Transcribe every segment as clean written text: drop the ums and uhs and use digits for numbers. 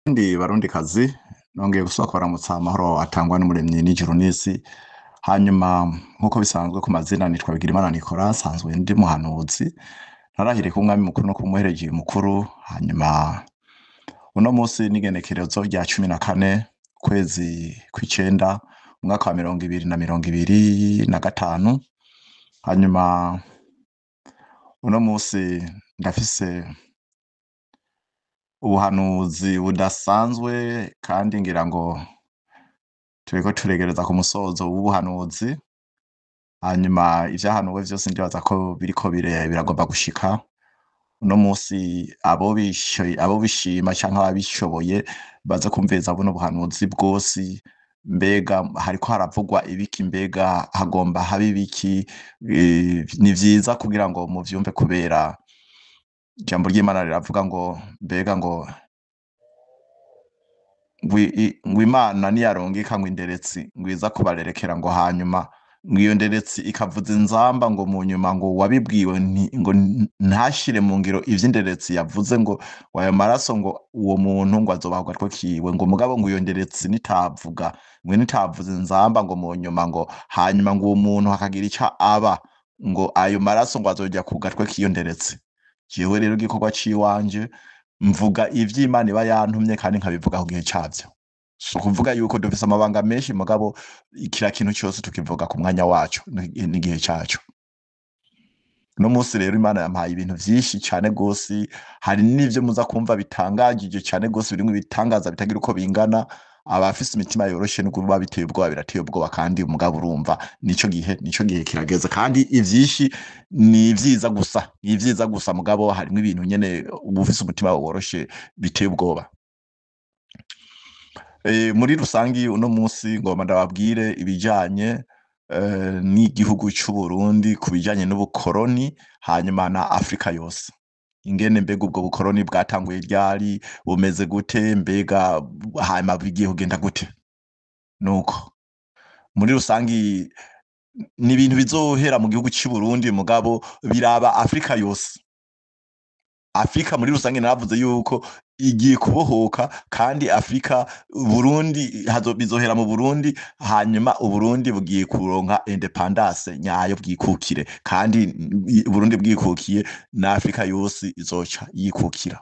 Ndi barundi kazi nongeye gusubira kubaramutsa amahoro atangwa n'umuremyi n'ijuru n'isi. Hanyuma nk'uko bisanzwe ku mazina nitwa Bigirimana Nicolas, nsanzwe ndi muhanuzi narahiriye ku mwami mukuru no ku muherezi mukuru. Hanyuma uno munsi n'igenekerezo rya 14 kwezi kw'icenda umwaka wa 2025. Hanyuma uno munsi ndafise ubuhanuzi budasanzwe kandi ngira ngo turiko turegereza ku musozo w'ubuhanuzi. Hanyuma ivyahanuwe vyose ndibaza ko biriko biragomba gushika. Uno munsi abo bishima canke ababishoboye baze kumviriza buno buhanuzi bwose. Mbega hariko haravugwa ibiki? Mbega hagomba habe ibiki? Ni vyiza kugira ngo muvyumve, kubera ijambo ry'Imana riravuga ngo mbega ngo Imana niyarungika ngo inderetsi ngwiza kubarerekera ngo hanyuma iyo nderetsi ikavuza inzamba ngo mu nyuma ngo wabibwiwe ngo ntashire mu ngiro ivy'inderetsi yavuze, ngo wayo maraso ngo uwo muntu ngo azobahwa two kiwe, ngo mugabo ngo iyo nderetsi nitavuga nitavuza inzamba ngo mu nyuma ngo hanyuma ngo uwo muntu hakagira ica aba, ngo ayo maraso ngo azojya ku gatwe k'iyo nderetsi. Jewe rero igikorwa ciwanje mvuga ivy'Imana iba yantumye kandi nkabivuga ku gihe cavyo. So kuvuga yuko dufise amabanga menshi, mugabo kira kintu cyose tukivuga ku mwanya wacu n'igihe cacu. No munsi rero Imana yampaye ibintu vyinshi cane gose, hari n'ivyo muza kumva bitangajije cane gose, birimwe bitangaza bitagira uko bingana. Abafise imitima yoroshe n'ubwo biba biteye ubwoba, birateye ubwoba, kandi umugabo urumva nico gihe kirageze, kandi ivyishi ni vyiza gusa, mugabo harimwe ibintu nyene ubufise umutima woroshe biteye ubwoba. Muri rusangi uno munsi ngomba ndababwire ibijanye n'igihugu c'u Burundi, ku bijanye n'ubukoroni, hanyuma na Afrika yose. Ingene mbega ubwo bukoroni bwatanguye ryari, bumeze gute, mbega hanyuma bigiye kugenda gute. Nuko muri rusangi ni ibintu bizohera mu gihugu c'u Burundi, mugabo biraba Afrika yose. Afrika muri rusange naravuze yuko igiye kubohoka, kandi Afrika Burundi bizohera mu Burundi, hanyuma Uburundi bugiye kuronka independence nyayo bwikukire, kandi Burundi bwikukiye na Afrika yose izoca yikukira.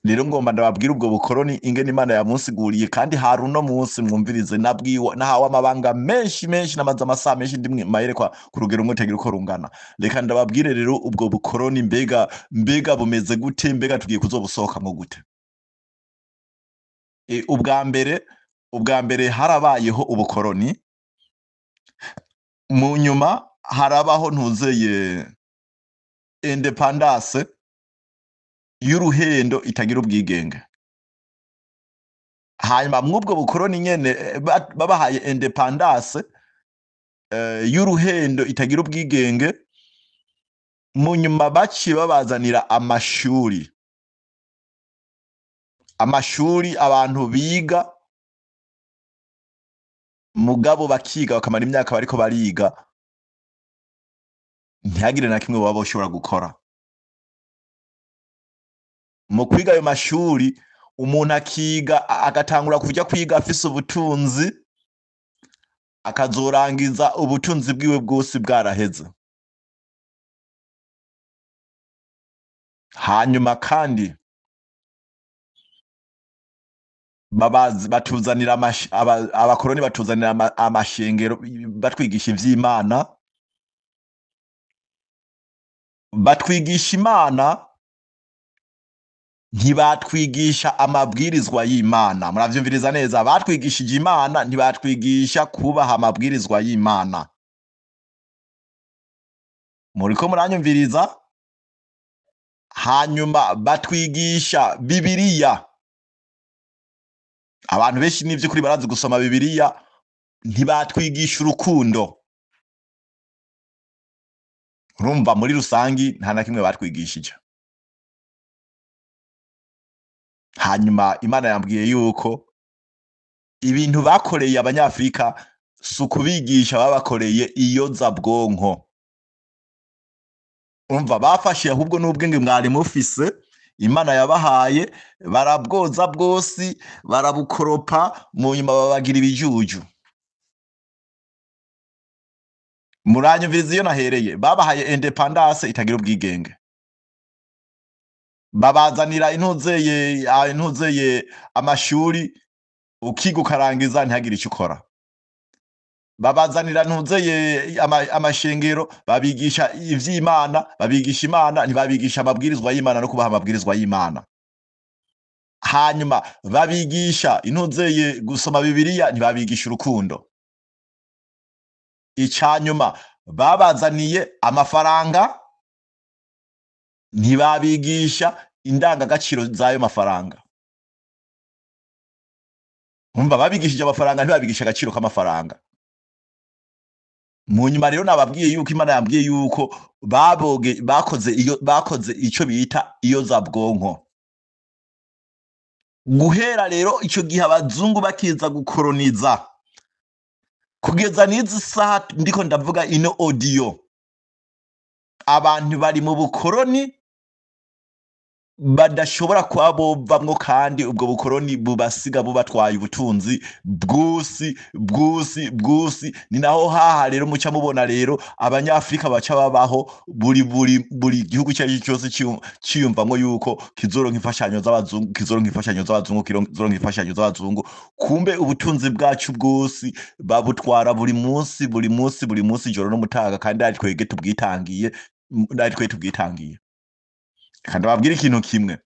Rero ngomba ndababwira ubwo bukoroni ingene Imana yamunsiguriye, kandi hari uno munsi mwumvirize nahawe amabanga menshi namaze amasaha menshi ndi mayerekwa ku rugero mutagira uko rungana. Reka ndababwire rero ubwo bukoroni mbega bumeze gute, mbega tugiye kuzobusohokamwo gute. Ubwa mbere harabayeho ubukoroni, mu nyuma harabaho ntuzeye independence y'uruhendo itagira ubwigenge. Hanyuma mw'ubwo bukoroni nyene babahaye independence y'uruhendo itagira ubwigenge, mu nyuma baciye babazanira amashuri abantu biga, mugabo bakiga bakamara imyaka bariko bariga, ntihagire na kimwe baba boshobora gukora. Mu kwiga ayo mashuri umuntu akiga agatangura kuja kwiga afise ubutunzi, akazorangiza ubutunzi bwiwe bwose bwaraheze. Hanyuma kandi batuzanira abakoroni batuzanira amashengero, batwigisha ivy'Imana, batwigisha Imana, ntibatwigisha amabwirizwa y'Imana. Muravyumviriza neza, batwigishije Imana, ntibatwigisha kubaha amabwirizwa y'Imana. Muriko muranyumviriza? Hanyuma batwigisha Bibiliya. Abantu benshi n'ivy'ukuri barazi gusoma Bibiliya, ntibatwigisha urukundo. Urumva muri rusangi nta na kimwe batwigishije. Hanyuma Imana yambwiye yuko ibintu bakoreye abanyafrika sukubigisha babakoreye iyozabwonko. Umva bafashe ahubwo n'ubwenge mwari mufise Imana yabahaye barabwoza bwose barabukoropa mu nyuma babagira ibijuju. Muranyumviriza iyo nahereye, babahaye independance itagira ubwigenge, babazanira intuzeye amashuri ukiga ukarangiza ntihagire icyo ukora, babazanira amashengero babigisha ivy'Imana, babigisha Imana ntibabigisha amabwirizwa y'Imana no kubaha amabwirizwa y'Imana. Hanyuma babigisha gusoma Bibiliya ntibabigisha urukundo. Icanyuma babazaniye amafaranga ntibabigisha indangagaciro z'ayo mafaranga. Umva babigishije amafaranga ntibabigisha agaciro k'amafaranga. Mu nyuma rero nababwiye yuko Imana yambwiye yuko bakoze ico bita iyozabwonko. Guhera rero ico gihe abazungu bakiza gukoroniza kugeza n'izi saha ndiko ndavuga ino audio, abantu bari mu bukoroni badashobora kuba bovamwo, kandi ubwo bukoroni bubasiga bubatwaye ubutunzi bwusi. Ni naho haha rero muca mubona rero abanyafrika baca babaho buri gihugu cyaje cyose ciyumvamwo yuko kizoronka imfashanyo z'abazungu, kumbe ubutunzi bwacu bwose babutwara buri munsi ijoro no mutaga, kandi ari twege tubwitangiye, kandi babwira ikintu kimwe.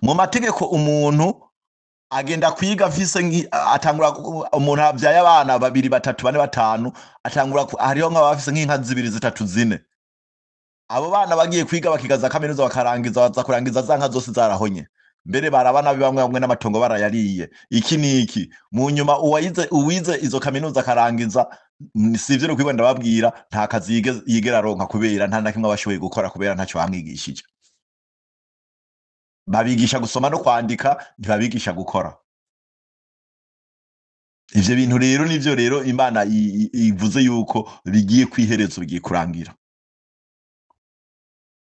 Mu mategeko umuntu agenda kwiga afise atangura, umuntu avyaye abana 2 3 4 5 atangura, hariho nk'abafise nk'inka 2 3 4. Abo bana bagiye kwiga bakigaza kaminuza bakarangiza, baza kurangiza za nka zose zarahonye, mbere barabana bamwe n'amatongo barayariye. Iki niki mu nyuma uwize izo kaminuza akarangiza, sivyo no kwigwa ndababwira, nta kazi yigera aronka kubera nta nakimwe abashoboye gukora kubera ntaco bamwigishije. Babigisha gusoma no kwandika, ntibabigisha gukora. Ivyo bintu rero nivyo rero Imana ivuze yuko bigiye kwiherezo, bigiye kurangira.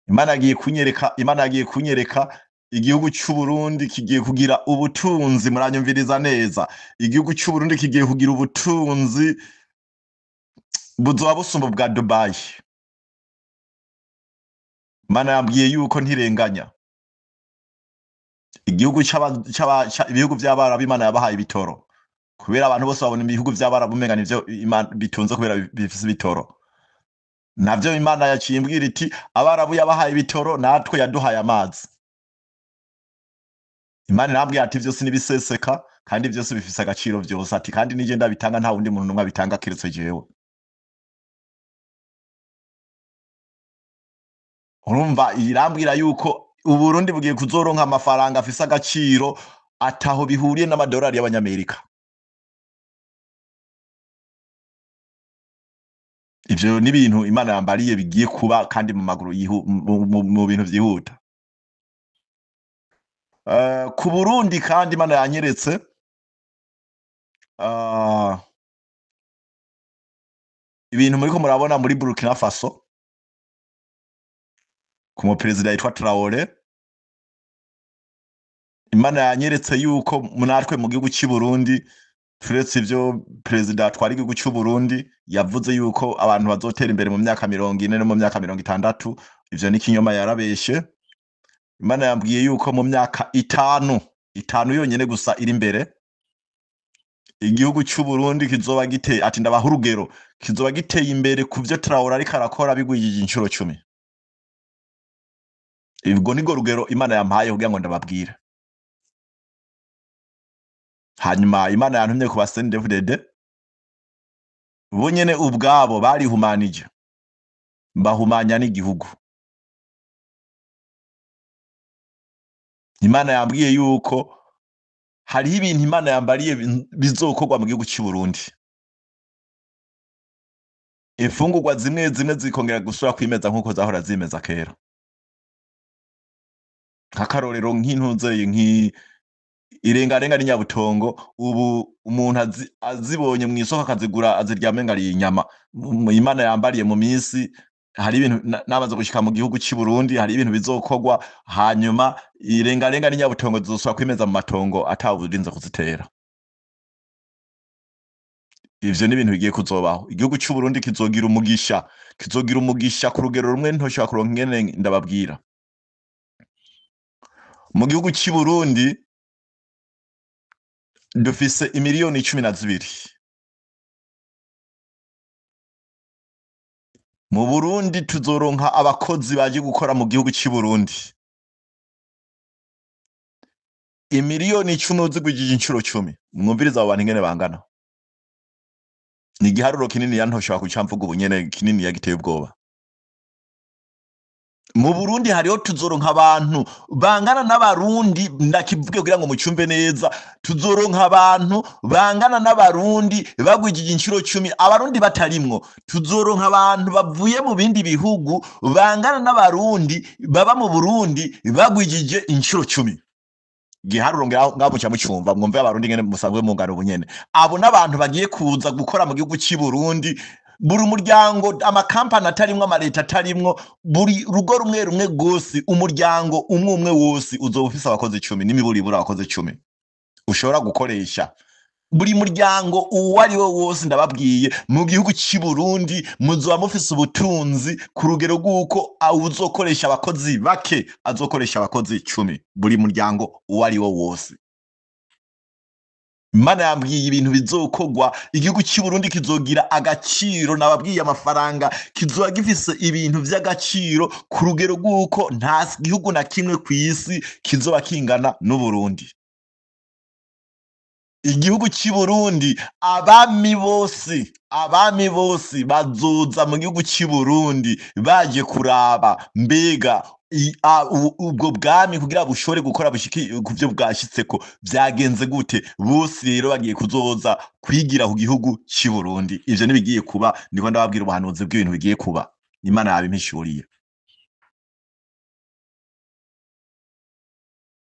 Imana yagiye kunyereka igihugu cy'u Burundi kigiye kugira ubutunzi. Muranyumviriza neza, igihugu cy'u Burundi kigiye kugira ubutunzi buzoba busumba bwa Dubai. Imana yambwiye yuko ntirenganya. Igihugu ibihugu by'Abarabu Imana yabahaye ibitoro, kubera abantu bose babona ibihugu by'Abarabu umenga nivyo bitunze kubera bifise ibitoro. Navyo Imana yaciye imbwira iti Abarabu yabahaye ibitoro, natwe yaduhaye amazi. Imana irambwira ati vyose nibiseseka, kandi vyose bifise agaciro vyose, ati kandi nije ndabitanga, nta wundi muntu numwe abitanga kiretse jewe. Urumva irambwira yuko Uburundi bugiye kuzoronka amafaranga afise agaciro ataho bihuriye n'amadolari y'abanyamerika. Ivyo ni ibintu Imana yambariye bigiye kuba, kandi mu maguru mu bintu vyihuta. Ku Burundi kandi Imana yanyeretse ibintu muriko murabona muri Burkina Faso ku muperezida yitwa Traoré. Imana yanyeretse yuko natwe mu gihugu cy'u Burundi, turetse ivyo perezida twari igihugu cy'u Burundi yavuze yuko abantu bazotera imbere mu myaka 40 no mu myaka 60, ivyo ni kinyoma, yarabeshe. Imana yambwiye yuko mu myaka 5 yonyene gusa iri imbere, igihugu cy'u Burundi kizoba giteye, ati ndabaha urugero, kizoba giteye imbere ku vyo Traoré ariko arakora bigwijije incuro 10. Ibwo nigo rugero Imana yampaye kugira ngo ndababwire. Hanyuma Imana yantumye ku CNDD-FDD, bo nyene ubwabo barihumanije, bahumanya n'igihugu. Imana yambwiye yuko hariho ibintu Imana yambariye bizokorwa mu gihugu cy'u Burundi. Imfungurwa zimwe zikongera gusura kwimeza nkuko zahora zimeza kera. Nk'akarorero irengarenga n'inyabutongo, ubu umuntu azibonye mu isoko akazigura aziryame ngari inyama. Imana yambariye mu minsi hari ibintu namaze gushika mu gihugu cy'i Burundi, hari ibintu bizokorwa hanyuma irengarenga n'inyabutongo zizosubira kwimeza mu matongo atawurinze kuzitera. Ivyo ni ibintu bigiye kuzobaho. Igihugu cy'u Burundi kizogira umugisha ku rugero rumwe ntoshobora kuronka ingene ndababwira. Mu gihugu cy'i Burundi dufise imiliyoni 12. Mu Burundi tuzoronka abakozi baje gukora mu gihugu cy'i Burundi. Imiliyoni 10 zigwijije incuro 10. Mwumviriza abo bantu ingene bangana. Ni igiharuro kinini ntoshobora kuca mvuga ubu nyene kinini yagiteye ubwoba. Mu Burundi hariho tuzoronka abantu bangana n'abarundi, ndakivuge kugira ngo mucumbe neza, tuzoronka abantu bangana n'abarundi bagwijije incuro 10, abarundi batarimwo. Tuzoronka abantu bavuye mu bindi bihugu bangana n'abarundi baba mu Burundi bagwijije incuro 10. Giharuro ngabo muca mucumva, mwumve abarundi ngene musanzwe mungana ubunyene. Abo n'abantu bagiye kuza gukora mu gihugu cy'i Burundi, buri muryango, amakampani atarimwo, amaleta atarimwo, buri rugo rumwe rumwe gose, umuryango umwe wose uzoba ufise abakozi 10 n'imiburibura abakozi 10 ushobora gukoresha. Buri muryango uwo ari we wose ndababwiye mu gihugu cy'i Burundi muzoba mufise ubutunzi ku rugero rw'uko uzokoresha abakozi bake azokoresha abakozi 10, buri muryango uwo ari we wose. Imana yambwiye ibintu bizokorwa, igihugu cy'i Burundi kizogira agaciro, nababwiye amafaranga kizoba gifise ibintu vy'agaciro ku rugero rw'uko nta gihugu na kimwe kw'isi kizoba kingana n'u Burundi. Igihugu cy'i Burundi, abami bose bazoza mu gihugu cy'i Burundi baje kuraba mbega ubwo bwami kugira bushobore gukora bushiki kuvyo bwashitseko vyagenze gute. Bose rero bagiye kuzoza kwigira ku gihugu cy'i Burundi. Ivyo nibigiye kuba, ndiko ndababwira ubuhanuzi bw'ibintu bigiye kuba. Imana yabimpishuriye.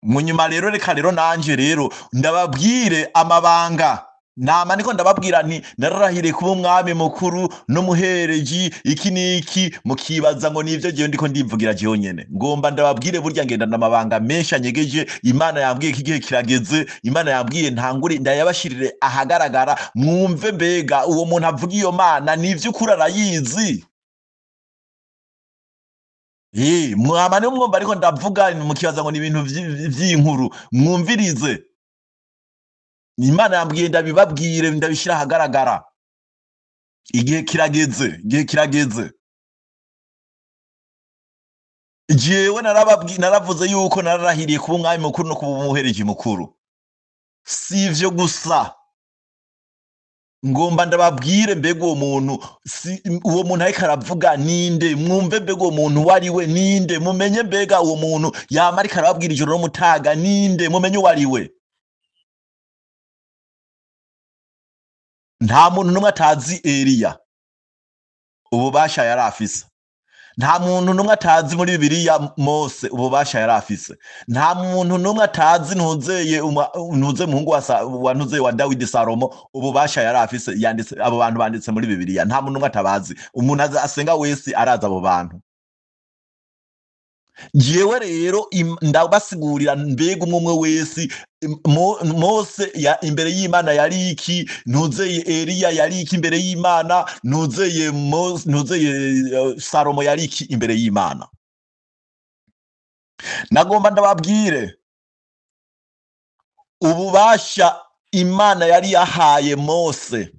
Munyuma rero reka rero nanje rero ndababwire amabanga. Nama niko ndababwira nti nararahiriye kuba umwami mukuru n'umuhereji iki niki, mukibaza ngo nivyo jewe ndiko ndivugira jewe nyene. Ngomba ndababwire burya ngenda n'amabanga menshi anyegeje. Imana yambwiye ko igihe kirageze, Imana yambwiye ntangure ndayabashirire ahagaragara, mwumve mbega uwo muntu avuga iyo Mana nivyo ukuri arayizi. Mwama niyo mwumva ariko ndavuga mukibaza ngo ni ibintu vy'inkuru, mwumvirize. Imana yambwiye ndabibabwire, ndabishira ahagaragara. Igihe kirageze. Jewe naravuze yuko nararahiriye kuba umwami mukuru no kuba umuhereji mukuru. Sivyo gusa, ngomba ndababwire mbega uwo muntu ariko aravuga ninde, mwumve mbega uwo muntu wari we ninde, mumenye mbega uwo muntu yama ariko arababwira ijoro no mutaga ninde, mumenye uwo ari we. Nta muntu numwe atazi Eliya ububasha yari afise. Nta muntu numwe atazi muri Bibiliya Mose ububasha yari afise. Nta muntu numwe atazi ntuzeye muhungu wa ntuzeye wa Dawidi Salomo ububasha yari afise. Yanditse abo bantu banditse muri Bibiliya, nta muntu numwe atabazi. Umuntu asenga wese araza abo bantu. Jewe rero ndabasigurira mbega umwe wese, Mose imbere y'Imana yari iki, ntuzeye Eliya yari iki imbere y'Imana, ntuzeye Salomo yari iki imbere y'Imana. Nagomba ndababwire ububasha Imana yari yahaye Mose.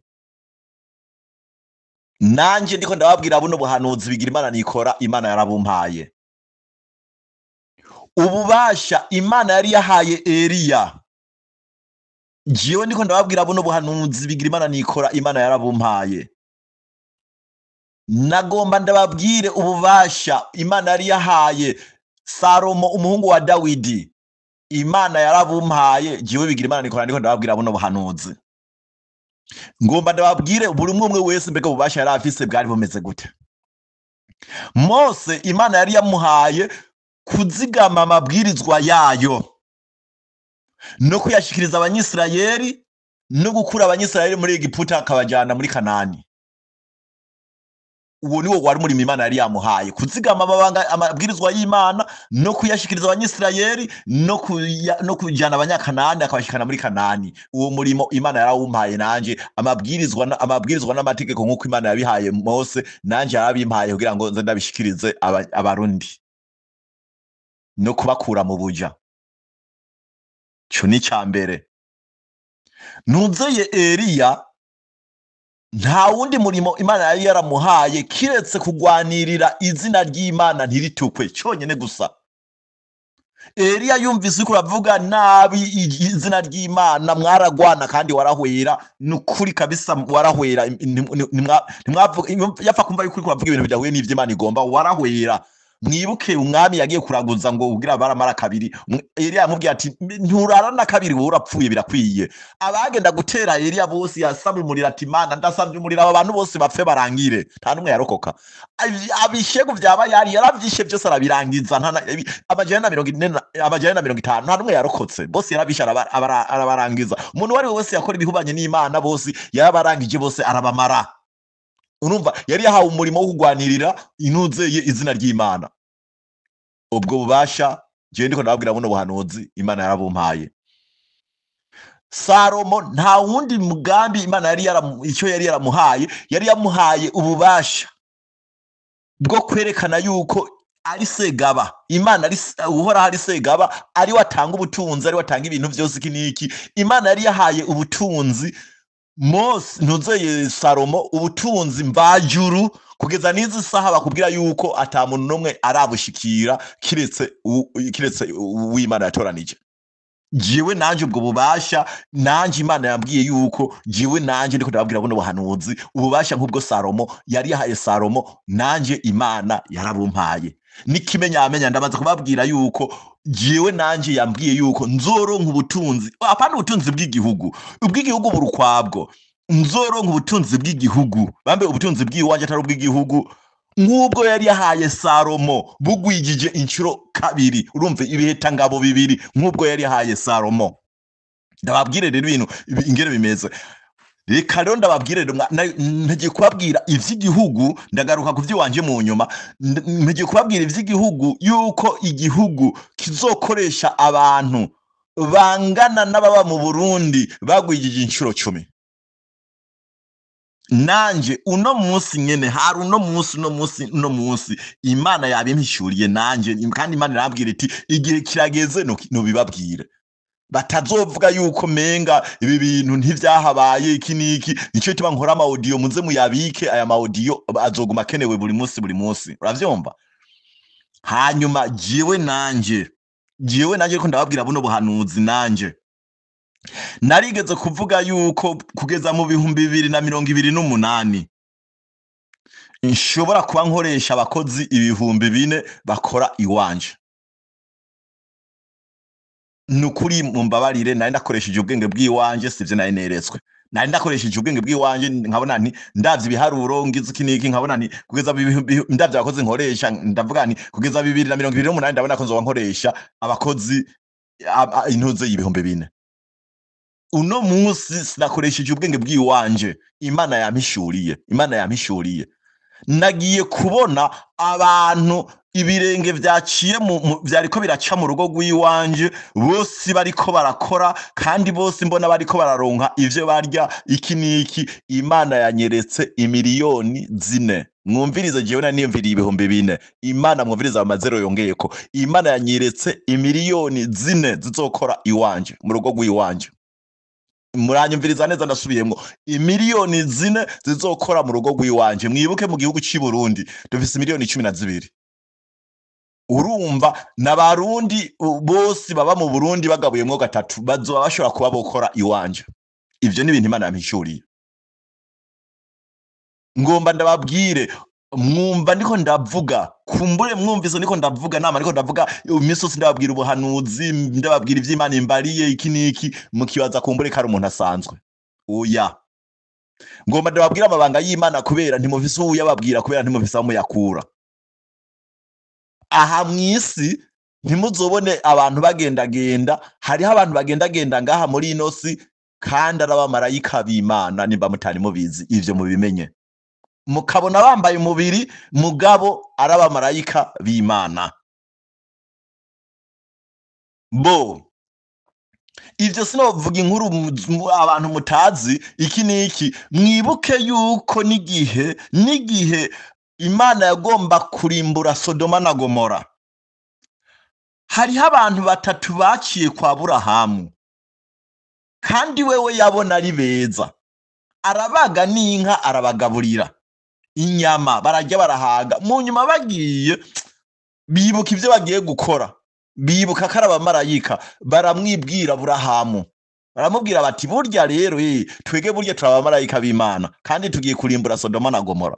Nanje ndiko ndababwira buno buhanuzi bigira Imana nikora, Imana yarabumpaye. Ububasha Imana yari yahaye Eliya, jewe ndiko ndababwira buno buhanuzi bigira Imana nikora, Imana yarabumpaye. Nagomba ndababwire ububasha Imana yari yahaye Salomo umuhungu wa Dawidi, Imana yarabumpaye, jewe bigira Imana nikora, ndiko ndababwira buno buhanuzi. Ngomba ndababwire buri umwe wese mbega ububasha yari afise bwari bumeze gute. Mose Imana yari yamuhaye kuzigama amabwirizwa yayo no kuyashikiriza abanyisirayeli no gukura abanyisirayeli muri Egiputa akabajyana muri Kanani. uwo niwo wari umurimo Imana yari yamuhaye, kuzigama amabwirizwa y'Imana no kuyashikiriza abanyisirayeli no kujana abanyakanani akabashikana muri Kanani. Uwo murimo Imana yarawumpaye nanje, amabwirizwa n'amategeko nk'uko Imana yabihaye Mose, nanje yarabimpaye kugira ngo nze ndabishikirize abarundi no kubakura mu buja. Ico ni icambere. Nuzeye Eliya nta wundi murimo Imana yari yaramuhaye kiretse kugwanirira izina ry'Imana ntiritukwe cyonyene gusa. Eliya yumvise uko uravuga nabi izina ry'Imana, mwaragwana kandi warahwera, nukuri kabisa warahwera. Yapfa kumva yuko uravuga ibintu bidahuye n'ivyo Imana igomba, warahwera. Mwibuke umwami yagiye kuraguza ngo ugira baramara kabiri, Eliya yamubwiye ati nturarana kabiri wowe urapfuye birakwiye. Abagenda gutera Eliya bose yasabye umuriro ati Mana ndasabye umuriro aba bantu bose bapfe barangire, nta numwe yarokoka. Abishego vyaba yaravyishe byose arabirangiza, amajana na 50 nta numwe yarokotse, bose yarabisha arabarangiza. Umuntu wari wese yakora ibihubanye n'Imana bose yarabarangije, bose arabamara. Urumva yari yahawe umurimo wo kugwanirira inuzeye izina ry'Imana. Ubwo bubasha je ndiko ndababwira buno buhanuzi Imana yarabumpaye. Salomo nta wundi mugambi Imana yari yaramuhaye, yari yamuhaye ububasha bwo kwerekana yuko ari segaba. Imana ari uhora hari segaba, ari watanga ubutunzi, ari watanga ibintu byose kiniki. Imana yari yahaye ubutunzi Mose ntuzeye Salomo ubutunzi mvajuru, kugeza n'izi saha bakubwira yuko ata muntu numwe arabushikira kiretse uw'Imana yatoranije. Jiwe nanje ubwo bubasha, nanje Imana yambwiye yuko jiwe nanje ndiko ndababwira buno buhanuzi, ububasha nk'ubwo Salomo yari yahaye Salomo, nanje Imana yarabumpaye. Nikimenyamenya ndabaza kubabwira yuko jiwe nanje yambwiye yuko nzoronka ubutunzi, apana ubutunzi bw'igihugu, ubw'igihugu burukwabwo, nzoronka ubutunzi bw'igihugu, bambe ubutunzi bw'iwanje atari ubw'igihugu, nk'ubwo yari yahaye Salomo bugwijije incuro kabiri. Urumve ibiheta ngabo bibiri nk'ubwo yari yahaye Salomo. Ndababwire rero ibintu ingere bimeze. Reka rero ndababwire ntagiye kubabwira ivy'igihugu, ndagaruka ku vy'iwanje mu nyuma. Ntagiye kubabwira ivy'igihugu yuko igihugu kizokoresha abantu bangana n'ababa mu Burundi bagwijije incuro 10. Nanje uno munsi nyene hari uno munsi Imana yabimpishuriye nanje, kandi Imana irambwira iti igihe kirageze no bibabwire. Batazovuga yuko menga ibi bintu ntivyahabaye iki niki. Nico tuba nkora ama audio muze muyabike, aya ma audio azoguma kenewe buri munsi. Uravyumva? Hanyuma jiwe nanje ko ndababwira buno buhanuzi, nanje narigeze kuvuga yuko kugeza mu 2028 nshobora kuba nkoresha abakozi 4,000 bakora iwanje. Nukuri mumbabarire, nari ndakoresheje ubwenge bw'iwanje, sivyo nari neretswe. Nari ndakoresheje ubwenge bw'iwanje, nkabona nti ndavye ibiharuro ngize kiniki, nkabona nti kugeza ndavye abakozi nkoresha, ndavuga nti kugeza 2028 ndabona ko nzoba nkoresha abakozi intuze 4,000. Uno munsi sinakoresheje ubwenge bw'iwanje, Imana yampishuriye. Nagiye kubona abantu ibirenge vyaciye vyariko biraca mu rugo rw'iwanje, bose bariko barakora, kandi bose mbona bariko bararonka ivyo barya iki niki. Imana yanyeretse imiliyoni 4. Mwumvirize jewe na niyumviriye 4,000. Imana mwumvirize amazero yongeyeko. Imana yanyeretse imiliyoni 4 zizokora iwanje mu rugo rw'iwanje. Muranyumviriza neza ndasubiyemwo, imiliyoni 4 zizokora mu rugo rw'iwanje. Mwibuke mu gihugu cy'i Burundi dufise miliyoni 12. Urumva n'abarundi bose baba mu Burundi bagabuyemwo gatatu bazoba bashobora kuba bokora iwanje. Ivyo ni ibintu Imana yampishuriye. Ngomba ndababwire, mwumva ndiko ndavuga, kumbure mwumvise ndiko ndavuga, nama ndiko ndavuga imisozi, ndababwira ubuhanuzi, ndababwira ivy'Imana imbariye iki niki, mukibaza kumbure kari umuntu asanzwe. Oya, ngomba ndababwira amabanga y'Imana kubera ntimufise uwo yababwira, kubera ntimufise aho muyakura. Aha mwisi ntimuzobone abantu bagendagenda, hariho abantu bagendagenda ngaha muri inosi kandi arabamarayika b'Imana, nimba mutari mubizi ivyo mubimenye. mukabona bambaye umubiri mugabo ari abamarayika b'Imana. Bo ivyo sinovuga inkuru abantu mutazi iki niki, mwibuke yuko n'igihe Imana yagomba kurimbura Sodoma na Gomora, hariho abantu batatu baciye kwa Aburahamu, kandi wewe yabona ari beza, arabaga n'inka arabagaburira inyama, bararya barahaga. Mu nyuma bagiye bibuka ivyo bagiye gukora, bibuka ko ari abamarayika, baramwibwira Aburahamu, baramubwira bati burya rero twege burya turi abamarayika b'Imana kandi tugiye kurimbura Sodoma na Gomora.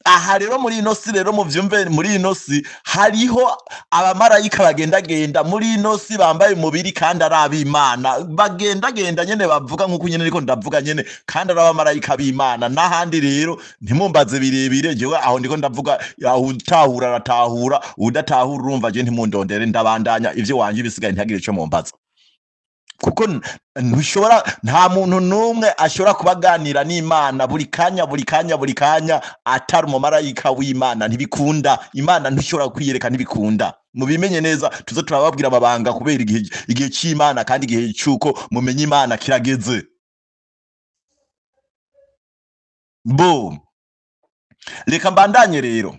Aha rero muri ino si rero muvyumve, muri ino si hariho abamarayika bagendagenda muri ino si bambaye umubiri kandi ari ab'Imana, bagendagenda nyene bavuga nk'uko nyene niko ndavuga nyene kandi ari abamarayika b'Imana. N'ahandi rero ntimumbaze birebire, jewe aho ndiko ndavuga, utahura aratahura, udatahura urumva je ntimundondere, ndabandanya ivyo wanje bisigaye ntihagire ico mumbaza, kuko nta muntu n'umwe ashobora kubaganira n'Imana buri kanya atari umumarayika w'Imana. Ntibikunda, Imana ntishobora kwiyereka, ntibikunda. Mubimenye neza, tuze turababwira amabanga kubera igihe c'Imana kandi igihe c'uko mumenye Imana kirageze. Bo reka mbandanye rero,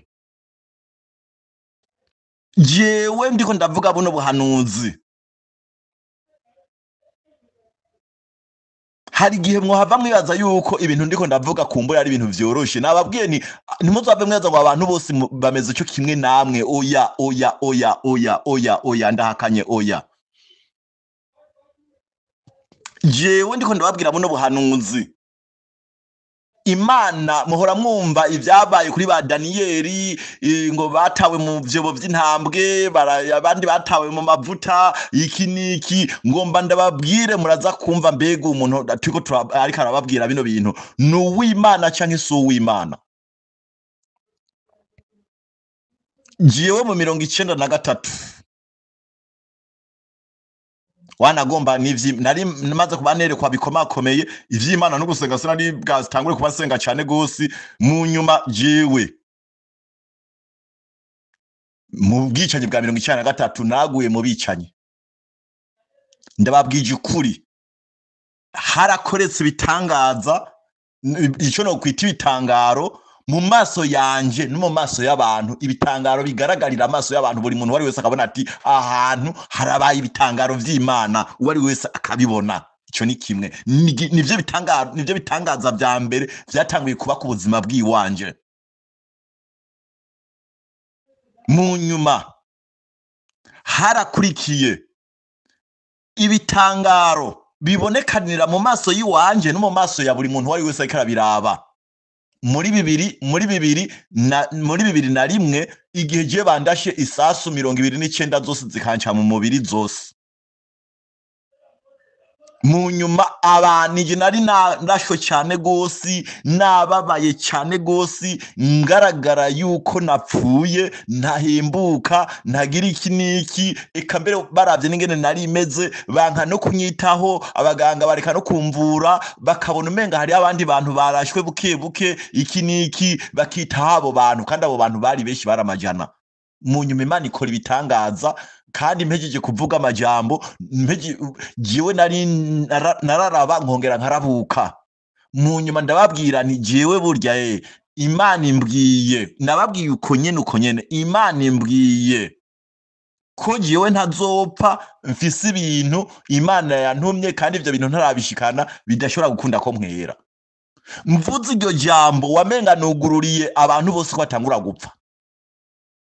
jewe ndiko ndavuga buno buhanuzi, hari igihe mwohava mwibaza yuko ibintu ndiko ndavuga kumbura ari ibintu vyoroshe. Nababwiye ntimuzave mwibaza ngo abantu bose bameze cyo kimwe namwe. Oya, ndahakanye oya. Jewe ndiko ndababwira buno buhanuzi, Imana muhora mwumva ivyabaye kuri ba Daniyeli, ngo batawe mu vyobo vy'intambwe, abandi batawe mu mavuta, iki niki. Ngomba ndababwire, muraza kumva mbega umuntu turiko ariko arababwira bino bintu ni uw'Imana canke si uw'Imana. Jewe mu 93 wanagomba nari maze kubanerekwa bikomakomeye ivy'Imana no gusenga, sinari bwatangure kubasenga cyane gose. Mu nyuma jewe mu bwicanyi bwa 93 naguye mu bicanyi, ndababwije ukuri, harakoretse ibitangaza, ico no kwita ibitangaro mu maso yanje no mu maso y'abantu, ibitangaro bigaragarira amaso y'abantu. Buri muntu wari wese akabona ati ahantu harabaye ibitangaro vy'Imana, uwari wese akabibona. Ico ni kimwe, nivyo bitangaza vya mbere vyatanguye kuba ku buzima bw'iwanje. Mu nyuma harakurikiye ibitangaro bibonekanira mu maso y'iwanje no mu maso ya buri muntu wari wese ariko arabiraba. Muri bibiri na rimwe, igihe je bandashe isasu 29 zose zikanca mu mubiri zose. Mu nyuma abantu nari ndashwe cyane gose, nababaye cyane gose, ngaragara yuko napfuye, ntahembuka, ntagira iki niki. Eka mbere baravye n'ingene nari imeze, banka no kunyitaho, abaganga bareka no kumvura, bakabona umenga hari abandi bantu barashwe buke iki niki, bakitaho abo bantu, kandi abo bantu bari benshi, baramajana. Mu nyuma Imana ikora ibitangaza, kandi mpejeje kuvuga amajambo, jewe nararaba nkongera nkarabuka. Mu nyuma ndababwira nti jewe burya Imana imbwiye, nababwiye uko nyene, Imana imbwiye ko jewe ntazopfa, mfise ibintu Imana yantumye, kandi ivyo bintu ntarabishikana, bidashobora gukunda ko mwera. Mvuze iryo jambo wamenga nugururiye abantu bose ko batangura gupfa.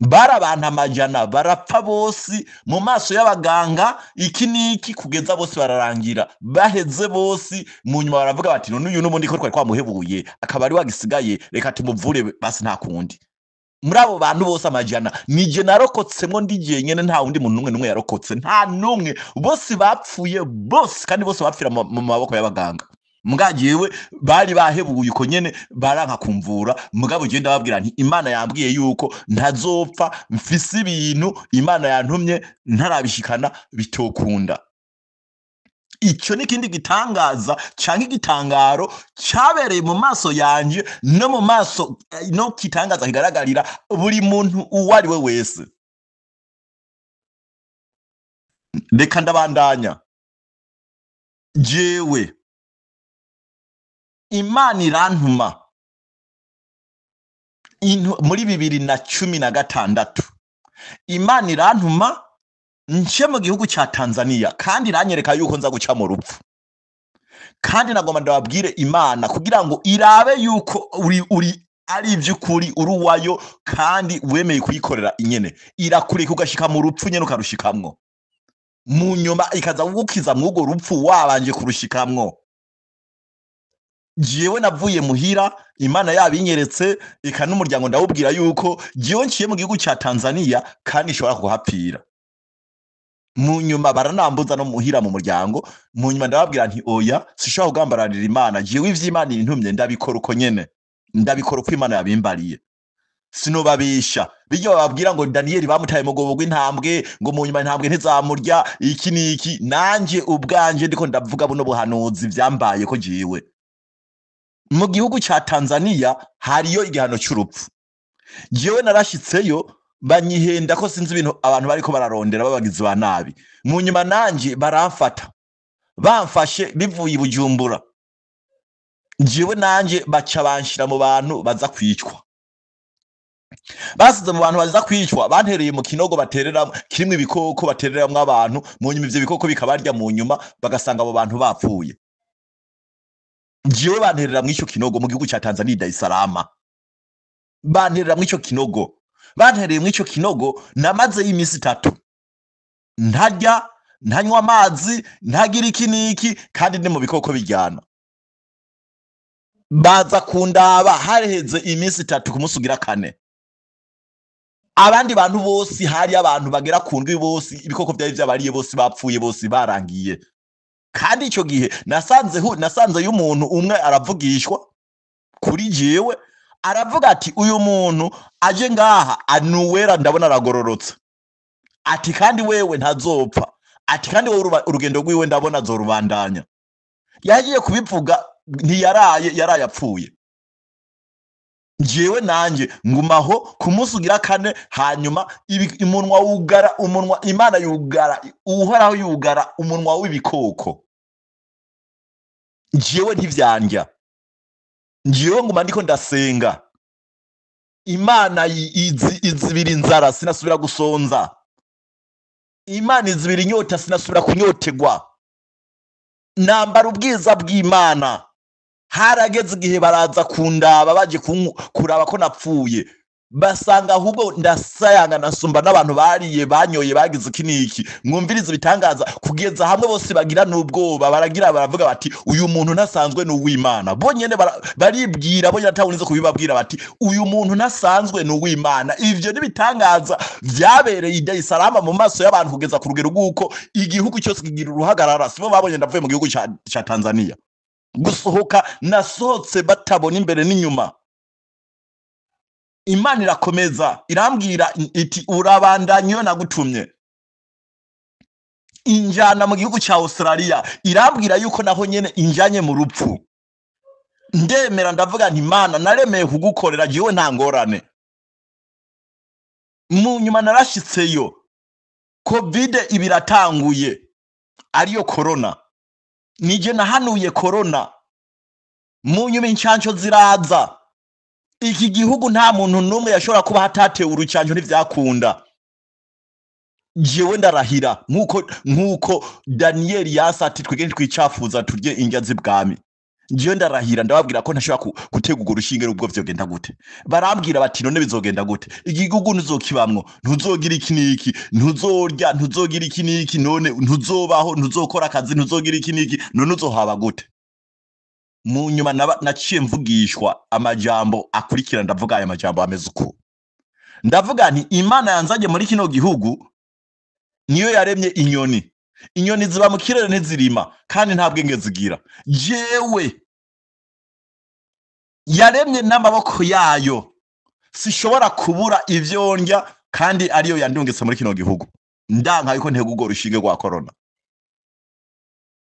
Bara abantu amajana barapfa bose mu maso y'abaganga, iki niki, kugeza bose bararangira baheze bose. Mu nyuma baravuga bati none uyu n'ubundi ko twari kwamuhebuye akaba ari wagisigaye, reka tumuvure basi nta kundi. Muri abo bantu bose amajana nije narokotsemwo ndi jenyene, nta wundi muntu n'umwe yarokotse, nta n'umwe. Bose bapfuye bose, kandi bose bapfira mu maboko y'abaganga. Mwagiyewe bari bahebuye uko nyene, baranka kumvura. Mugabo je ndababwira nti Imana yambwiye yuko ntazopfa, mfise ibintu Imana yantumye ntarabishikana, bitokunda. icyo ni ikindi gitangaza cyangwa igitangaro cyabereye mu maso yanje no mu maso no kitangaza kigaragarira buri muntu uwo ari we wese. Reka ndabandanya. Jewe Imana irantuma muri 2016 Imana irantuma nce mu gihugu cya Tanzania kandi iranyereka yuko nza guca mu rupfu. Kandi nagomba ndababwire Imana kugira ngo irabe yuko uri ari iby'ukuri uri uwayo kandi wemeye kuyikorera inyene, irakureka ugashika mu rupfu nyene ukarushikamwo, mu nyuma ikaza kugukiza mw'urwo rupfu wabanje kurushikamwo. Jewe navuye muhira Imana yabinyeretse, eka n'umuryango ndawubwira yuko jewe nciye mu gihugu cya Tanzania kandi ishobora kuhapfira. Mu nyuma baranambuza no muhira mu muryango, mu nyuma ndababwira nti oya sishobora kugambaranira Imana, jewe ivy'Imana intumye ndabikora uko nyene, ndabikora uko Imana yabimbariye, sinobabisha. Bijya bababwira ngo Daniyeli bamutaye mu gobo gw'intambwe, ngo mu nyuma intambwe ntizamurya iki niki, nanje ubwanje ndiko ndavuga buno buhanuzi vyambaye ko jewe mu gihugu cya Tanzania hariyo igihano cy'urupfu. Jewe narashitseyo banyihenda ko sinzi ibintu abantu bariko bararondera babagizi ba nabi, mu nyuma nanje baramfata, bamfashe bivuye i Bujumbura. Jewe nanje baca banshira mu bantu baza kwicwa. Basize mu bantu baza kwicwa, bantereye mu kinogo baterera kirimo ibikoko batereramwe abantu, mu nyuma ivyo bikoko bikabarya, mu nyuma bagasanga abo bantu bapfuye. Jewe banterera mw'icyo kinogo mu gihugu cya Tanzania Dar es Salaam, banterera mw'icyo kinogo. Bantereye mw'icyo kinogo namaze y'imisi 3 ntarya, ntanywa amazi, ntagira iki niki, kandi ndi mu bikoko bijyana. Baza kundaba hareheze imisi 3 kumusugira 4. Abandi bantu bose hari abantu bagera ku ndwi bose ibikoko byari byabariye bose bapfuye bose barangiye. Kandi icyo gihe nasanze y'umuntu umwe aravugishwa kuri jewe, aravuga ati uyu muntu aje ngaha anuwera ndabona aragororotse, ati kandi wewe ntazopfa, ati kandi wowe urugendo rwiwe ndabona azorubandanya. Yagiye kubivuga ntiyaraye apfuye. Jewe nanje ngumaho kumusugira 4, hanyuma umunwa wugara, umunwa Imana yugara, uhoraho yugara umunwa w'ibikoko. Jewe ntivyandya, jewe nguma ndiko ndasenga Imana izibira inzara sinasubira gusonza, Imana izibira inyota sinasubira kunyotegwa, nambara ubwiza bw'Imana. Harageze igihe baraza kundaba baje kuraba ko napfuye, basanga ahubwo ndasayanga nasumba n'abantu bariye banyoye bagize kiniki. Mwumviriza bitangaza kugeza hamwe bose bagira n'ubwoba, baravuga bati uyu muntu nasanzwe n'uw'Imana. Bonyene baribwira bonyene atawunize kubibabwira bati uyu muntu nasanzwe n'uw'Imana. Ivyo nibitangaza vyabereye i Dar es Salaam mu maso y'abantu kugeza ku rugero rw'uko igihugu cyose kigira uruhagarara. Sibo babonye ndavuye mu gihugu cya Tanzania, gusohoka nasohotse batabona imbere n'inyuma. Imana irakomeza irambwira iti urabandanya iyo nagutumye. Injana mu gihugu cya Australia, irambwira yuko naho nyene injanye mu rupfu. Ndemera ndavuga nti Imana naremeye kugukorera jewe nta ngorane. Mu nyuma narashitseyo, Covid ibiratanguye ariyo corona. Nije nahanuye corona, mu nyuma incanco ziraza. Iki gihugu nta muntu numwe yashobora kuba hatatewe urucanco ntivyakunda. Jewe ndarahira nkuko Daniyeli yasati twigende twicafuza turye indya z'ibwami. Jewe ndarahira ndababwira ko ntashobora gutega urwo rushinge rubwo vyogenda gute. Barambwira bati none bizogenda gute, igihugu ntuzokibamwo, ntuzogira iki niki, ntuzorya, ntuzogira iki niki, none ntuzobaho, ntuzokora akazi, ntuzogira iki niki, none uzohaba gute. Mu nyuma naciye mvugishwa amajambo akurikira, ndavuga aya majambo ameze uko. Ndavuga nti Imana yanzanye muri kino gihugu niyo yaremye inyoni. Inyoni ziba mu kirere ntizirima kandi nta bwenge zigira. Jewe yaremye n'amaboko yayo, sishobora kubura ivyo ndya kandi ariyo yandungitse muri kino gihugu. Ndanka yuko ntego urwo rushinge rwa corona.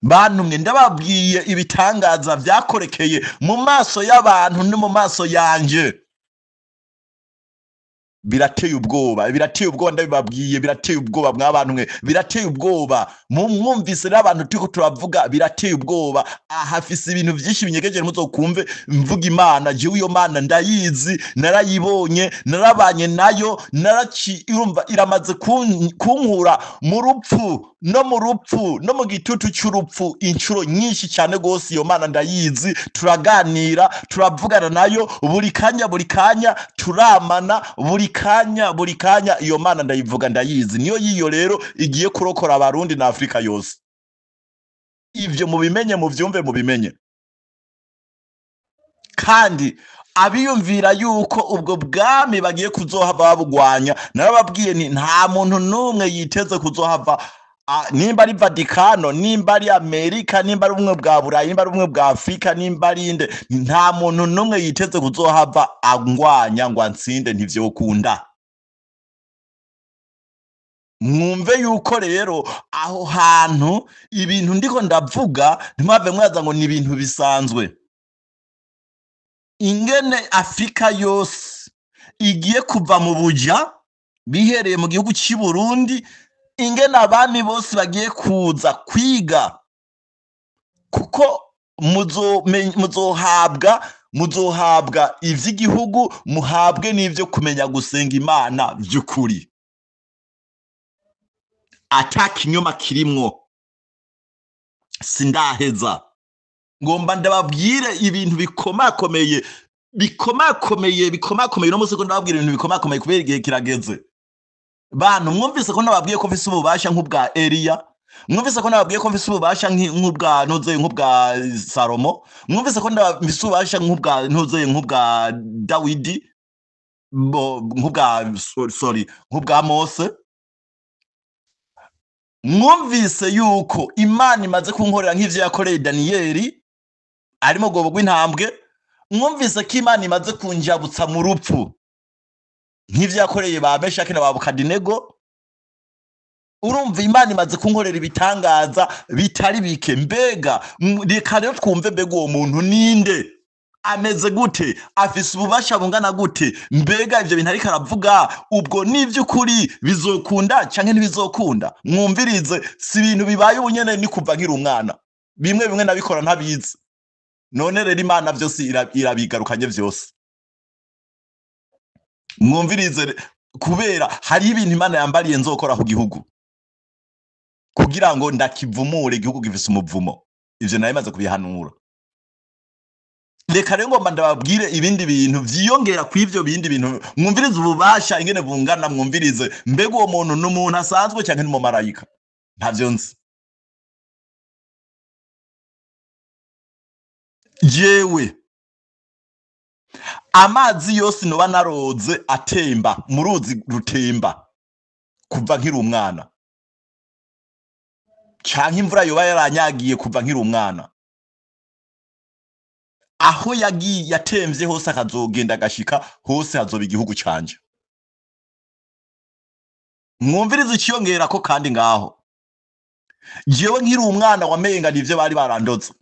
bantumwe ndababwiye ibitangaza vyakorekeye mu maso y'abantu no mu maso yanje. Birateye ubwoba ndabibabwiye, birateye ubwoba mw'abantu mwe, birateye ubwoba. Mwumvise n'abantu turiko turavuga, birateye ubwoba. Hafise ibintu vyinshi binyegeje muzokumve mvuga Imana. Jewe iyo Mana ndayizi, narayibonye, narabanye nayo, urumva iramaze kunkura mu rupfu no mu gitutu c'urupfu incuro nyinshi cyane gose. Iyo Mana ndayizi, turaganira, turavugana nayo buri kanya, turamana buri kanya. Iyo Mana ndayivuga, ndayizi. Niyo yiyo rero igiye kurokora abarundi na Afrika yose. Ivyo mubimenye, muvyumve, mubimenye. Kandi abiyumvira yuko ubwo bwami bagiye kuzohava babugwanya, narababwiye nti nta muntu numwe yiteze kuzohava, nimba ari Vatikano, nimba ari Amerika, nimba ari ubumwe bwa Burayi, nimba ari ubumwe bwa Afrika, nimba ari inde, nta muntu numwe yiteze kuzohava angwanya ngo ansinde. Ntivyokunda. Mwumve yuko rero aho hantu ibintu ndiko ndavuga ntimwave mwaza ngo ni ibintu bisanzwe. Ingene Afrika yose igiye kuva mu buja bihereye mu gihugu cy'i Burundi, ingene abami bose bagiye kuza kwiga, kuko muzohabwa ivy'igihugu, muhabwe n'ivyo kumenya gusenga Imana vy'ukuri, ata kinyoma kirimwo. Sindaheza, ngomba ndababwire ibintu bikomakomeye no musi ko ndababwira ibintu bikomakomeye kubera igihe kirageze. Bantu mwumvise ko nababwiye ko mfise ububasha nk'ubwa Eliya, mwumvise ko nababwiye ko mfise ububasha nk'ubwa Salomo, mwumvise ko mfise ububasha nk'ubwa Dawidi, nk'ubwa Mose. Mwumvise yuko Imana imaze kunkorera nk'ivyo yakoreye Daniyeli ari mu bwobo bw'intambwe. Mwumvise ko Imana imaze kunjabutsa mu rupfu nk'ivyo yakoreye ba Meshaki na ba Abukadinego. Urumva Imana imaze kunkorera ibitangaza bitari bike. Mbega reka rero twumve, mbega uwo muntu ninde, ameze gute, afise ububasha bungana gute? Mbega ivyo bintu ariko aravuga ubwo n'ivy'ukuri bizokunda canke ntibizokunda? Mwumvirize, si ibintu bibaye ubunyene ni kuva nkiri umwana, bimwe nabikora ntabizi. None rero Imana vyose irabigarukanye vyose. Mwumvirize, kubera hari ibintu Imana yambariye nzokora ku gihugu kugira ngo ndakivumure igihugu gifise umuvumo. Ivyo nayo imaze kubihanura. Reka rero ngomba ndababwire ibindi bintu vyiyongera kw'ivyo bindi bintu. Mwumvirize ububasha ingene bungana. Mwumvirize, mbega uwo muntu n'umuntu asanzwe canke n'umumarayika? Ntavyo nzi. Jewe amazi yose noba naroze atemba mu ruzi rutemba kuva nkiri umwana, canke imvura yoba yaranyagiye kuva nkiri umwana, aho yagiye yatemvye hose akazogenda agashika hose hazoba igihugu canje. Mwumvirize iciyongera ko kandi ngaho, jewe nkiri umwana wamenga nivyo bari barandoze.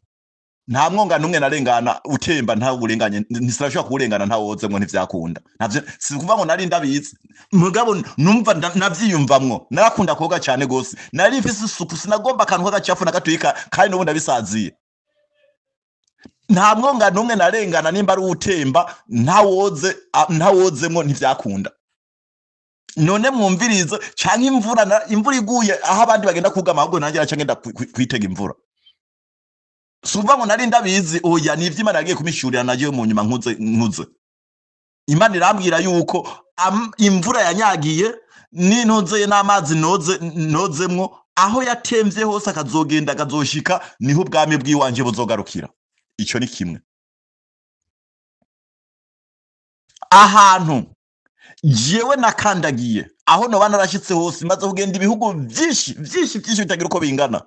Nta mwonga numwe narengana utemba, nta burenganye, ntisirashobora kuburengana nta woze ngo ntivyakunda. Navyo sikuvuga ngo nari ndabizi, mugabo numva navyiyumvamwo. Narakunda koga cyane gose, nari mfise isuku, sinagomba akantu k'agacafu na gatuika, kandi n'ubu ndabisaziye. Nta mwonga numwe narengana nimba ari utemba, nta wozemwo ntivyakunda. None mwumvirize, canke imvura iguye aho abandi bagenda kugama, ahubwo nanjye naca ngenda kwitega imvura. Suva ngo nari ndabizi, oya nivyo Imana yagiye kumishurira nagiye mu nyuma nkuze. Imana irambwira yuko imvura yanyagiye n'inozeye n'amazi nozemwo, aho yatemvye hose akazogenda akazoshika, niho ubwami bw'iwanje buzogarukira. Ico ni kimwe. Ahantu jewe nakandagiye, aho noba narashitse hose, maze kugenda ibihugu vyinshi bitagira uko bingana.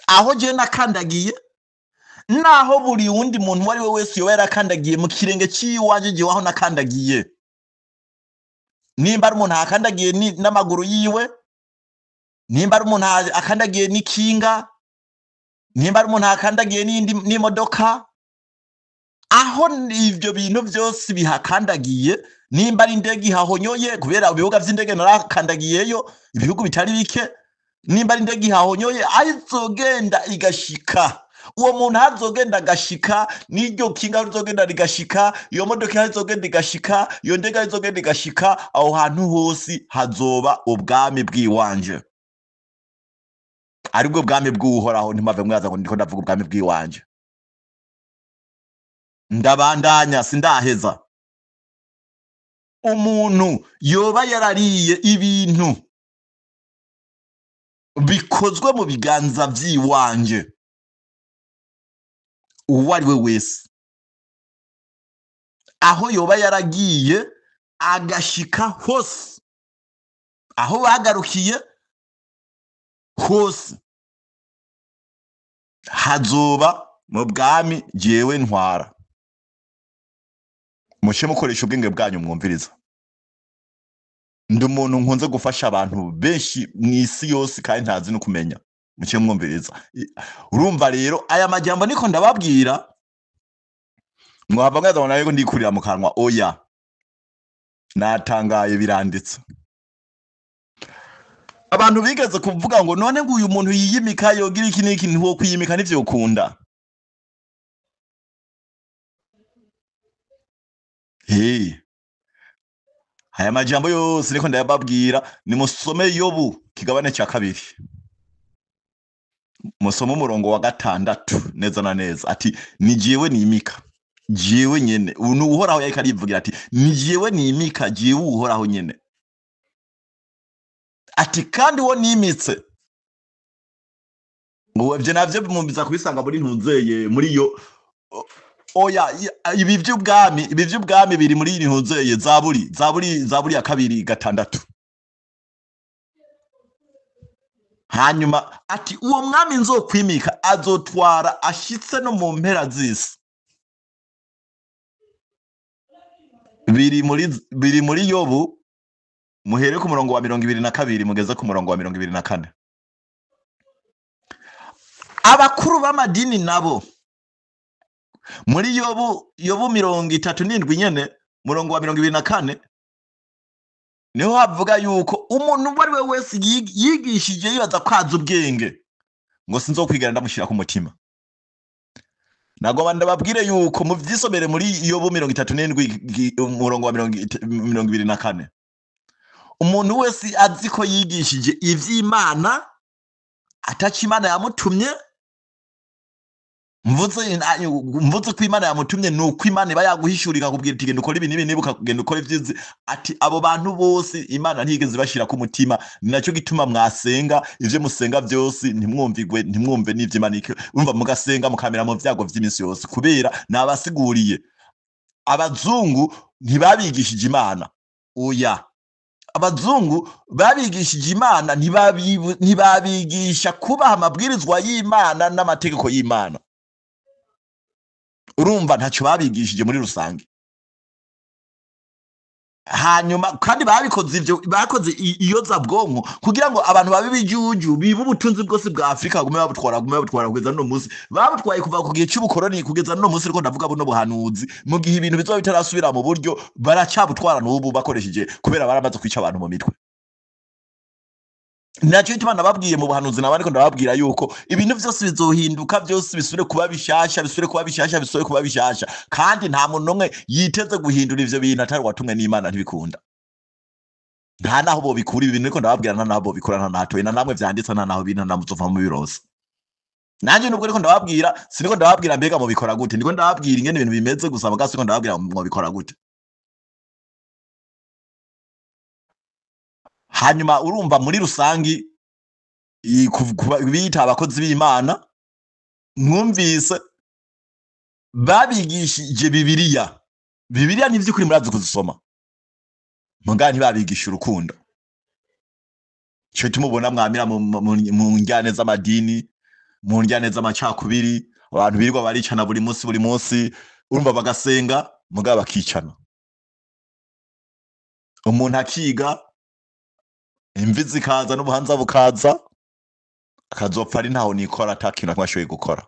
Aho je nakandagiye, naho buri wundi muntu wari we wese yoba yarakandagiye mu kirenge ciwanje je waho nakandagiye. Nimba ari umuntu akandagiye n'amaguru yiwe, nimba ari umuntu akandagiye n'ikinga, nimba ari umuntu akandagiye n'imodoka, aho ivyo bintu vyose bihakandagiye, nimba ari indege ihahonyoye, kubera ibibuga vy'indege narakandagiyeyo ibihugu bitari bike, nimba ari indege ihahonyoye ayizogenda igashika, uwo muntu hazogenda agashika, n'iryo kinga rizogenda rigashika, iyo modoka hazogenda igashika, iyo ndege hazogenda igashika, aho hantu hose hazoba ubwami bw'iwanje, aribwo bwami bw'uhoraho. Ntimave mwaza ngo ndiko ndavuga ubwami bw'iwanje. Ndabandanya sindaheza. Umuntu yoba yarariye ibintu bikozwe mu biganza vy'iwanje, uwo ari we wese, aho yoba yaragiye agashika hose, aho bagarukiye hose, hazoba mu bwami jewe ntwara. Mushe mukoresha ubwenge bwanyu mwumviriza. Ndi umuntu nkunze gufasha abantu benshi mw'isi yose kandi ntazi no kumenya. Mushe mwumviriza. Urumva rero aya majambo niko ndababwira, mwava mwazabona yuko ndikurira mu kanwa, oya, natangaye biranditse. Abantu bigeze kuvuga ngo none ngo uyu muntu yiyimika yogira iki n'iki, ntiwo kwiyimika nivyo ukunda. Aya majambo yose niko ndayababwira, nimusome Yobu kigabane cya 2, musome umurongo wa 6 neza na neza, ati ni jewe nimika, jewe nyene. Uhoraho yariko arivugira ati ni jewe nimika, jewe uhoraho nyene, ati kandi wo nimitse. Ngo ivyo navyo mumbiza kubisanga muri ntuzeye, muri yo oya, ibi vy'ubwami biri muri ntuzeye Zaburi ya 2:6. Hanyuma ati uwo mwami nzokwimika azotwara ashitse no mu mpera z'isi. Biri muri Yobu, muhere ku murongo wa 22 mugeze ku murongo wa 24. Abakuru b'amadini nabo muri Yobu 37 nyene murongo wa 24 niho havuga yuko umuntu uwo ari we wese yigishije yibaza kwaza ubwenge ngo sinzokwigera ndamushira ku mutima. Nagomba ndababwire yuko mu vyisomere muri Yobu 37 murongo wa 24, umuntu wese azi ko yigishije ivy'Imana ataca Imana yamutumye, mvuze ko Imana yamutumye nuko Imana iba yaguhishurira kubwira ati genda ukora ibi n'ibi, nibuka kugenda ukora ivyizi. Ati abo bantu bose Imana ntigeze bashira ku mutima, ninaco gituma mwasenga ivyo musenga vyose ntimwumve n'ivyo Imana urumva, mugasenga mukamera mu vyago vy'iminsi yose, kubera nabasiguriye abazungu ntibabigishije Imana. Oya, abazungu babigishije Imana, ntibabigisha kubaha amabwirizwa y'Imana n'amategeko y'Imana. Urumva ntacyo babigishije muri rusange. Hanyuma kandi bakoze iyoza bwonko kugira ngo abantu babe bijuju, biba ubutunzi bwose bwa Afrika gume babutwara kugeza no munsi. Babutwaye kuva ku gihe cy'ubukoroni kugeza no munsi, riko ndavuga buno buhanuzi, mu gihe ibintu bizoba bitarasubira mu buryo, baracabutwara n'ubu bakoresheje, kubera baramaze kwica abantu mu mitwe. Nacyo gituma nababwiye mu buhanuzi nabandi ko ndababwira yuko ibintu vyose bizohinduka, byose bisubire kuba bishasha, kandi nta muntu nomwe yiteze guhindura ivyo bintu atari watumwe n'Imana. Ntibikunda, nta naho bo bikura ibintu, ariko ndababwira nta naho bo bikura, nta natoye na namwe vyanditse, nta naho bintu namuzova mu birose. Nanje nubwo ariko ndababwira, siniko ndababwira mbega mu bikora gute, ndiko ndababwira ingene ibintu bimeze gusa, bagasi ko ndababwira mu bikora gute. Hanyuma urumva muri rusangi bita abakozi b'Imana, mwumvise babigishije Bibiliya n'ivy'ukuri murazi kuzisoma, muganga ntibabigisha urukundo. Cyo tumubona mwamira mu njyane z'amadini, mu njyane z'amacakubiri, abantu birirwa baricana buri munsi, urumva bagasenga mugabo bakicana. Umuntu akiga imvi zikaza n'ubuhanza bukaza, akazopfa ari ntaho nikora atakintu na kimwe ashoboye gukora.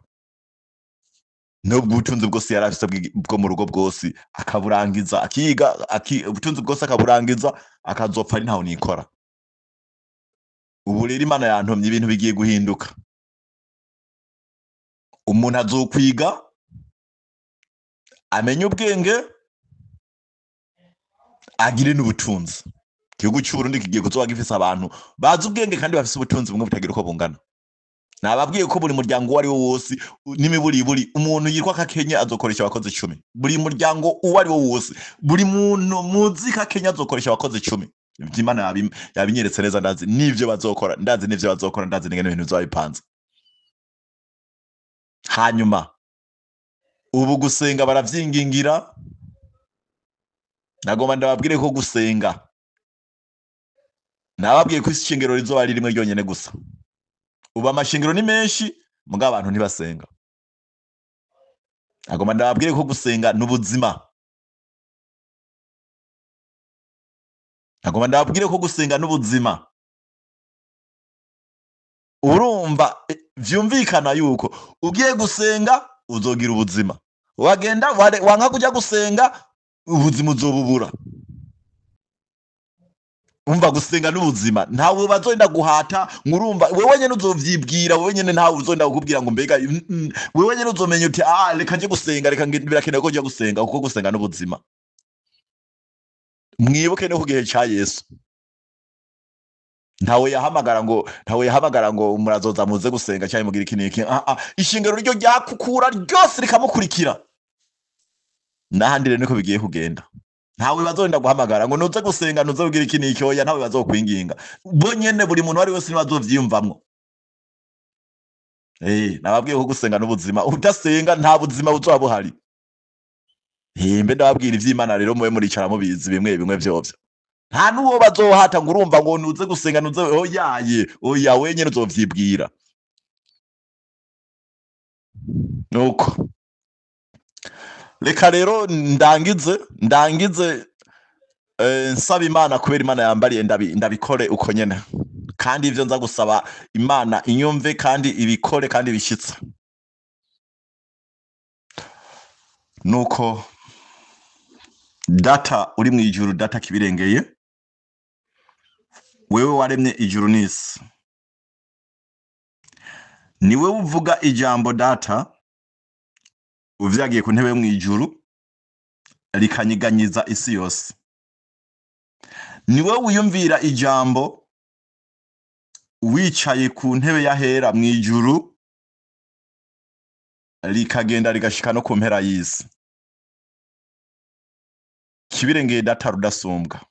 Nubwo ubutunzi bwose yari afise bwo mu rugo bwose akaburangiza, akiga ubutunzi bwose akaburangiza, akazopfa ari ntaho nikora. Ubu rero Imana yantumye, ibintu bigiye guhinduka. Umuntu azokwiga, amenye ubwenge, agire n'ubutunzi. Igihugu cy'u Burundi kigiye kuzoba gifise abantu bazi ubwenge kandi bafise ubutunzi bumwe butagira uko bungana. Nababwiye ko buri muryango uwo ari wo wose n'imiburiburi umuntu yitwa Kakenya azokoresha abakozi 10. Buri muryango uwo ari wo wose, buri muntu muzi Kakenya azokoresha abakozi 10. Imana yabinyeretse neza, ndazi n'ivyo bazokora, ndazi n'ingene ibintu bizobipanze. Hanyuma ubu gusenga baravyingingira. Nagomba ndababwire ko gusenga, nababwiye ko ishingiro rizoba ari rimwe ryonyene gusa. Ubu amashingiro ni menshi, muga abantu ntibasenga. Nagomba ndababwire ko gusenga n'ubuzima. Nagomba ndababwire ko gusenga n'ubuzima. Urumva vyumvikana yuko ugiye gusenga uzogira ubuzima. Wagenda wanka kujya gusenga, ubuzima uzobubura. Umva gusenga n'ubuzima, ntawe bazonda guhata. Ngurumva wewe nyene uzovyibwira, wewe nyene ntawe uzonda kukubwira ngo mbega, wewe nyene uzomenya uti reka nje gusenga, reka birakenewe ko nje gusenga, kuko gusenga n'ubuzima. Mwibuke no kugihe ca Yesu, ntawe yahamagara ngo murazoza muze gusenga cyane mugira ikiniki. Ishingiro ryo ryakukura ryose rikamukurikira. Nahandi rero niko bigiye kugenda. Ntawe bazonda guhamagara ngo nuze gusenga, nuze kugira ikiniki, oya ntawe bazokwinginga. Bo nyene buri muntu wari wese nibazovyiyumvamwo. Nababwiye ko gusenga n'ubuzima. Udasenga nta buzima buzoba buhari. Mbe ndababwira ivy'Imana rero muwe muricara mubizi bimwe bimwe vyovyo. Nta nuwo bazohata ngo urumva ngo nuze gusenga, nuze oya wenyene uzovyibwira. Nuko reka rero ndangize nsaba Imana, kubera Imana yambariye ndabikore uko nyene, kandi ivyo nza gusaba Imana inyumve kandi ibikore kandi bishitsa. Nuko Data uri mu ijuru, Data kibirengeye, wewe waremye ijuru n'isi, ni wewe uvuga ijambo Data, uvyagiye ku ntebe yo mu ijuru rikanyiganyiza isi yose. Ni wewe uyumvira ijambo wicaye ku ntebe yahera mu ijuru, likagenda ligashika no ku mpera y'isi. Kibirengeye Data rudasumbwa,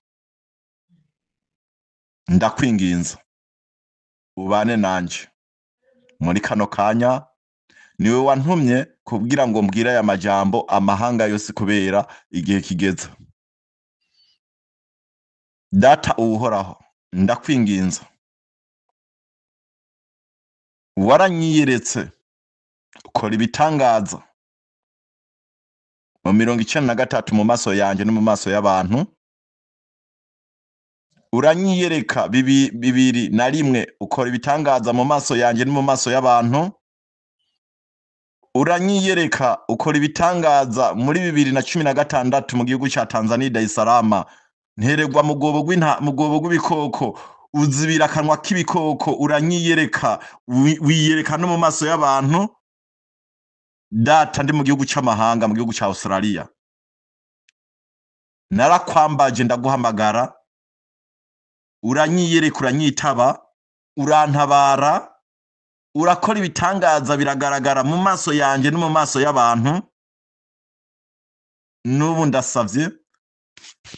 ndakwinginza ubane nanje muri kano kanya. Niwe wantumye kubwira ngo mbwira aya majambo amahanga yose, kubera igihe kigeze. Data uhoraho, ndakwinginza, waranyiyeretse ukora ibitangaza mu 93 mu maso yanje no mu maso y'abantu. Uranyiyereka 2 ukora ibitangaza mu maso yanje no mu maso y'abantu. Uranyiyereka ukora ibitangaza muri 2016 mu gihugu cya Tanzania, Dar es Salaam, nteregwa mu gobo gw'ibikoko, uzibira kanwa k'ibikoko. Uranyiyereka wiyereka no mu maso y'abantu. Data ndi mu gihugu cy'amahanga, mu gihugu cya Australia, narakwambaje ndaguhamagara, uranyiyereka, uranyitaba, urantabara, urakora ibitangaza biragaragara mu maso yanje no mu maso y'abantu. Nubu ndasavye,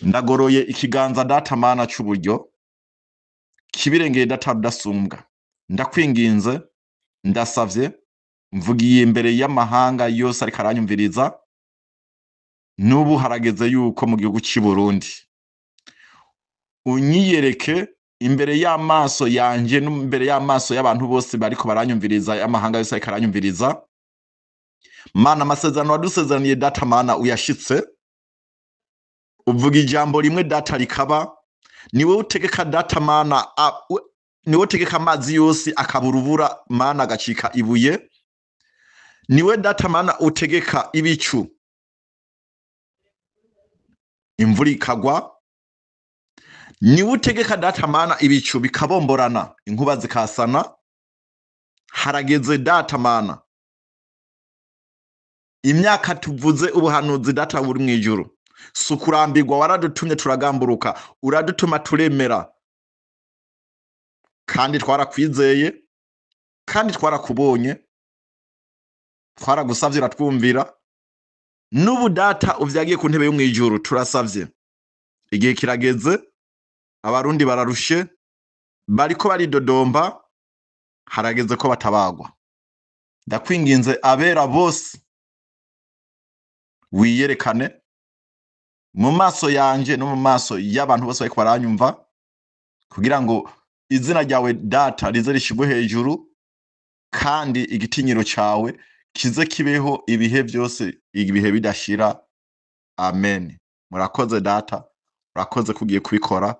ndagoroye ikiganza Data Mana cy'uburyo, kibirengeye Data rudasumbwa, ndakwinginze, ndasavye, mvugiye imbere y'amahanga yose ariko aranyumviriza. Nubu harageze yuko mu gihugu cy'u Burundi unyiyereke imbere y'amaso yanje no imbere y'amaso y'abantu bose bariko baranyumviriza, y'amahanga yose ariko aranyumviriza. Mana, amasezerano wadusezeraniye Data Mana uyashitse. Uvuga ijambo rimwe Data rikaba, niwe utegeka data mana niwe utegeka amazi yose akabura ubura mana agacika ibuye, niwe data mana utegeka ibicu imvura ikagwa, niwe utegeka data mana ibicu bikabomborana inkuba zikasana. Harageze data mana imyaka tuvuze ubuhanuzi data buri mwijuru, sukurambirwa waradutumye turagamburuka, uradutuma turemera, kandi twarakwizeye, kandi twarakubonye, twaragusavye uratwumvira. N'ubu data uvyagiye ku ntebe yo mwijuru turasavye, igihe kirageze, abarundi bararushe, bariko baridodomba, harageze ko batabagwa. Ndakwinginze abera bose wiyerekane mu maso yanje no mu maso y'abantu bose bariko baranyumva, kugira ngo izina ryawe data rize rishigwe hejuru, kandi igitinyiro cawe kize kibeho ibihe byose, ibihe bidashira. Amen. Murakoze data, urakoze kugiye kubikora,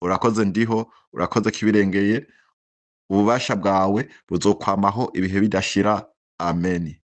urakoze ndiho, urakoze kibirengeye, ububasha bwawe buzokwamaho ibihe bidashira. Amen.